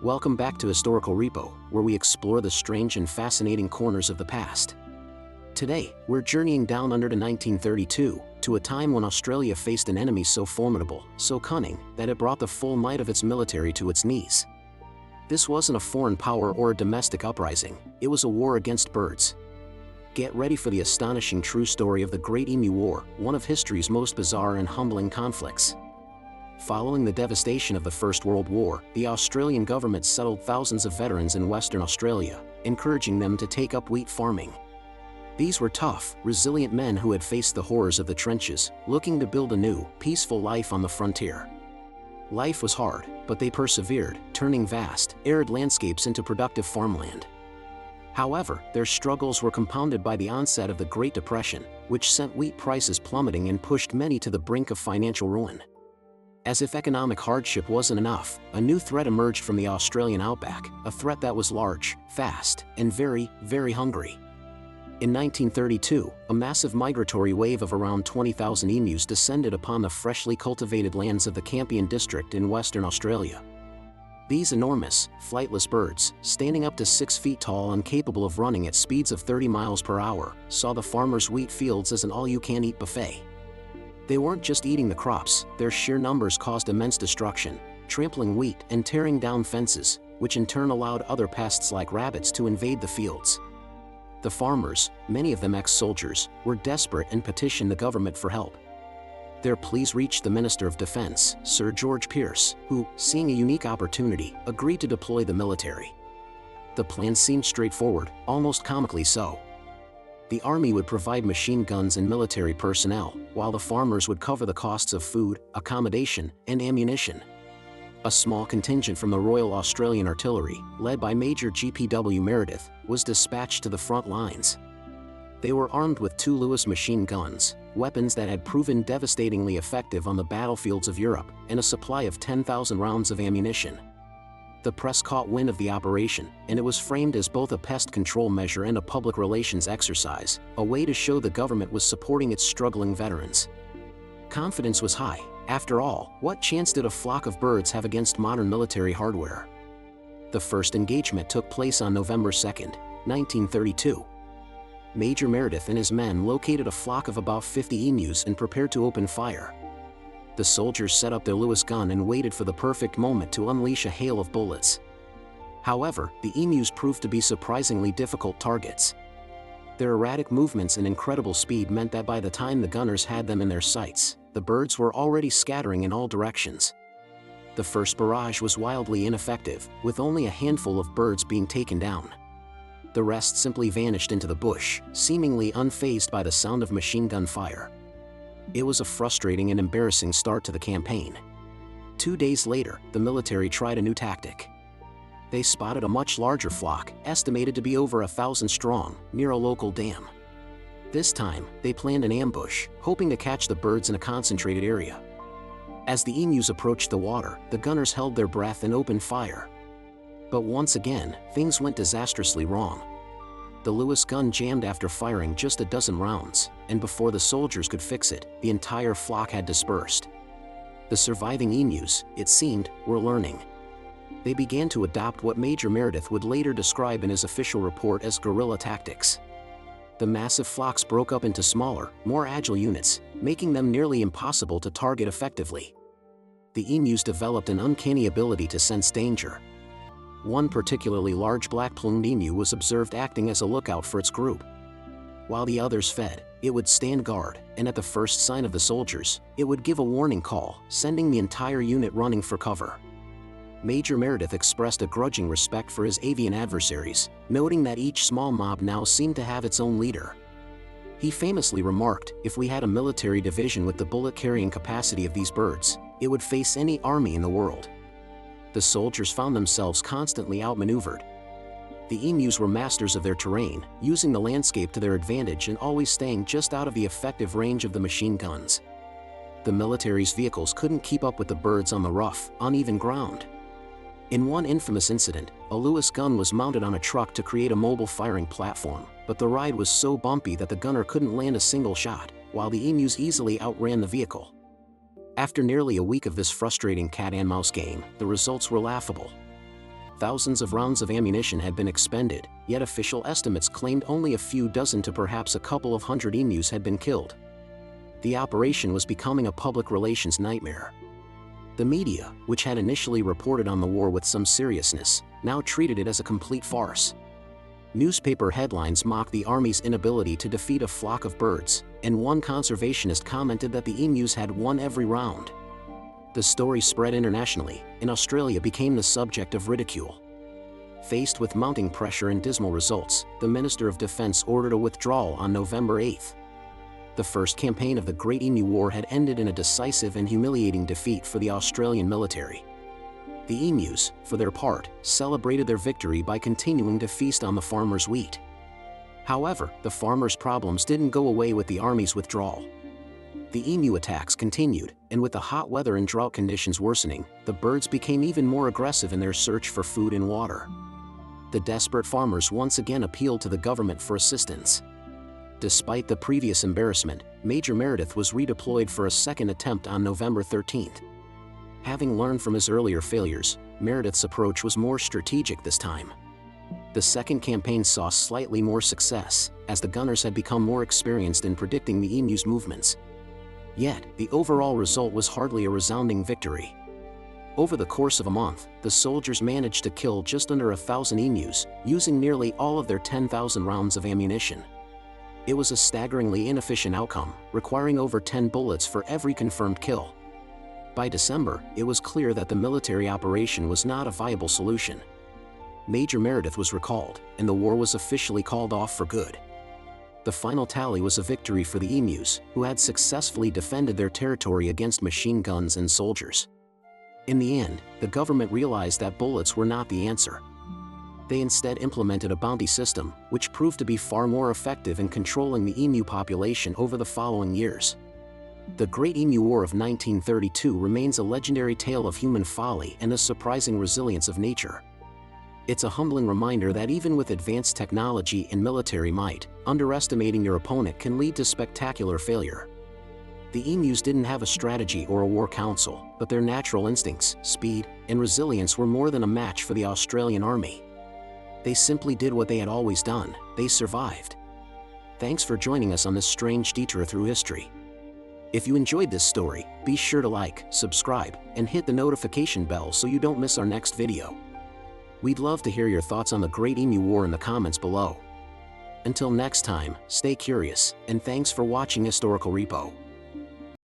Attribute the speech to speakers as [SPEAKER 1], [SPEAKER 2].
[SPEAKER 1] Welcome back to Historical Repo, where we explore the strange and fascinating corners of the past. Today, we're journeying down under to 1932, to a time when Australia faced an enemy so formidable, so cunning, that it brought the full might of its military to its knees. This wasn't a foreign power or a domestic uprising, it was a war against birds. Get ready for the astonishing true story of the Great Emu War, one of history's most bizarre and humbling conflicts. Following the devastation of the First World War, the Australian government settled thousands of veterans in Western Australia, encouraging them to take up wheat farming. These were tough, resilient men who had faced the horrors of the trenches, looking to build a new, peaceful life on the frontier. Life was hard, but they persevered, turning vast, arid landscapes into productive farmland. However, their struggles were compounded by the onset of the Great Depression, which sent wheat prices plummeting and pushed many to the brink of financial ruin. As if economic hardship wasn't enough, a new threat emerged from the Australian outback, a threat that was large, fast, and very, very hungry. In 1932, a massive migratory wave of around 20,000 emus descended upon the freshly cultivated lands of the Campion district in Western Australia. These enormous, flightless birds, standing up to 6 feet tall and capable of running at speeds of 30 miles per hour, saw the farmers' wheat fields as an all-you-can-eat buffet. They weren't just eating the crops, their sheer numbers caused immense destruction, trampling wheat and tearing down fences, which in turn allowed other pests like rabbits to invade the fields. The farmers, many of them ex-soldiers, were desperate and petitioned the government for help. Their pleas reached the Minister of Defense, Sir George Pearce, who, seeing a unique opportunity, agreed to deploy the military. The plan seemed straightforward, almost comically so. The army would provide machine guns and military personnel, while the farmers would cover the costs of food, accommodation, and ammunition. A small contingent from the Royal Australian Artillery, led by Major G.P.W. Meredith, was dispatched to the front lines. They were armed with 2 Lewis machine guns, weapons that had proven devastatingly effective on the battlefields of Europe, and a supply of 10,000 rounds of ammunition. The press caught wind of the operation, and it was framed as both a pest control measure and a public relations exercise, a way to show the government was supporting its struggling veterans. Confidence was high. After all, what chance did a flock of birds have against modern military hardware? The first engagement took place on November 2, 1932. Major Meredith and his men located a flock of about 50 emus and prepared to open fire. The soldiers set up their Lewis gun and waited for the perfect moment to unleash a hail of bullets. However, the emus proved to be surprisingly difficult targets. Their erratic movements and incredible speed meant that by the time the gunners had them in their sights, the birds were already scattering in all directions. The first barrage was wildly ineffective, with only a handful of birds being taken down. The rest simply vanished into the bush, seemingly unfazed by the sound of machine gun fire. It was a frustrating and embarrassing start to the campaign. 2 days later, the military tried a new tactic. They spotted a much larger flock, estimated to be over 1,000 strong, near a local dam. This time, they planned an ambush, hoping to catch the birds in a concentrated area. As the emus approached the water, the gunners held their breath and opened fire. But once again, things went disastrously wrong. The Lewis gun jammed after firing just a dozen rounds, and before the soldiers could fix it, the entire flock had dispersed. The surviving emus, it seemed, were learning. They began to adopt what Major Meredith would later describe in his official report as guerrilla tactics. The massive flocks broke up into smaller, more agile units, making them nearly impossible to target effectively. The emus developed an uncanny ability to sense danger. One particularly large black-plumed emu was observed acting as a lookout for its group. While the others fed, it would stand guard, and at the first sign of the soldiers, it would give a warning call, sending the entire unit running for cover. Major Meredith expressed a grudging respect for his avian adversaries, noting that each small mob now seemed to have its own leader. He famously remarked, "If we had a military division with the bullet-carrying capacity of these birds, it would face any army in the world." The soldiers found themselves constantly outmaneuvered. The emus were masters of their terrain, using the landscape to their advantage and always staying just out of the effective range of the machine guns. The military's vehicles couldn't keep up with the birds on the rough, uneven ground. In one infamous incident, a Lewis gun was mounted on a truck to create a mobile firing platform, but the ride was so bumpy that the gunner couldn't land a single shot, while the emus easily outran the vehicle. After nearly a week of this frustrating cat-and-mouse game, the results were laughable. Thousands of rounds of ammunition had been expended, yet official estimates claimed only a few dozen to perhaps a couple of hundred emus had been killed. The operation was becoming a public relations nightmare. The media, which had initially reported on the war with some seriousness, now treated it as a complete farce. Newspaper headlines mocked the army's inability to defeat a flock of birds, and one conservationist commented that the emus had won every round. The story spread internationally, and Australia became the subject of ridicule. Faced with mounting pressure and dismal results, the Minister of Defence ordered a withdrawal on November 8. The first campaign of the Great Emu War had ended in a decisive and humiliating defeat for the Australian military. The emus, for their part, celebrated their victory by continuing to feast on the farmers' wheat. However, the farmers' problems didn't go away with the army's withdrawal. The emu attacks continued, and with the hot weather and drought conditions worsening, the birds became even more aggressive in their search for food and water. The desperate farmers once again appealed to the government for assistance. Despite the previous embarrassment, Major Meredith was redeployed for a second attempt on November 13. Having learned from his earlier failures, Meredith's approach was more strategic this time. The second campaign saw slightly more success, as the gunners had become more experienced in predicting the emu's movements. Yet, the overall result was hardly a resounding victory. Over the course of a month, the soldiers managed to kill just under 1,000 emus, using nearly all of their 10,000 rounds of ammunition. It was a staggeringly inefficient outcome, requiring over 10 bullets for every confirmed kill. By December, it was clear that the military operation was not a viable solution. Major Meredith was recalled, and the war was officially called off for good. The final tally was a victory for the emus, who had successfully defended their territory against machine guns and soldiers. In the end, the government realized that bullets were not the answer. They instead implemented a bounty system, which proved to be far more effective in controlling the emu population over the following years. The Great Emu War of 1932 remains a legendary tale of human folly and the surprising resilience of nature. It's a humbling reminder that even with advanced technology and military might, underestimating your opponent can lead to spectacular failure. The emus didn't have a strategy or a war council, but their natural instincts, speed, and resilience were more than a match for the Australian Army. They simply did what they had always done: they survived. Thanks for joining us on this strange detour through history. If you enjoyed this story, be sure to like, subscribe, and hit the notification bell so you don't miss our next video. We'd love to hear your thoughts on the Great Emu War in the comments below. Until next time, stay curious, and thanks for watching Historical Repo.